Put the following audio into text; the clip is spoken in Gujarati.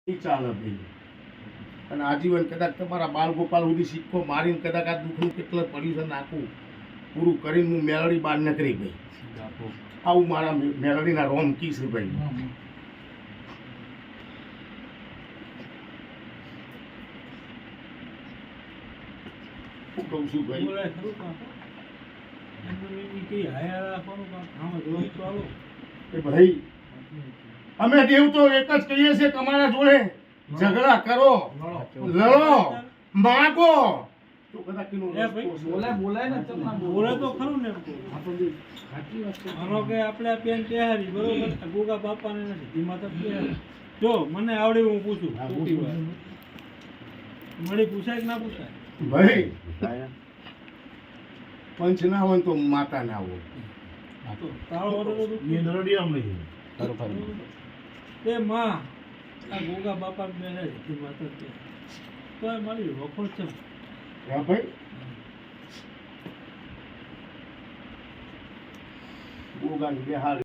ચાલે ભાઈ. અને આજીવન કદાચ તમારા બાળ ગોપાલ સુધી સિક્કો મારીને કદાચ આ દુઃખનું કેટલે પડ્યું છે નાખું પૂરું કરીને હું મેલડી બહાર નીકળી ગઈ. આવું મારા મેલડીના રોમ કી છે ભાઈ. હું કહું છું ભાઈ, એ ભાઈ અમે દેવ તો એક જ કહીએ છીએ કે અમારા જોડે ઝઘડા કરો, લડો, માગો તો કદાચ બોલે તો ખરું ને. માનો કે આપણે આ પેન તૈયારી બરોબર, ગોગા બાપાને નથી ધીમા તો જો મને આવડે હું પૂછું મળી પૂછાય કે ના પૂછાય ભાઈ. પંચ ના હોય તો માતા ના હોય. તો તાળો વડેલો તે માં આ ગોગા બાપા બે ધીમા તો તો મારી વખો છે હા ભાઈ. ગોગાની બે હાલ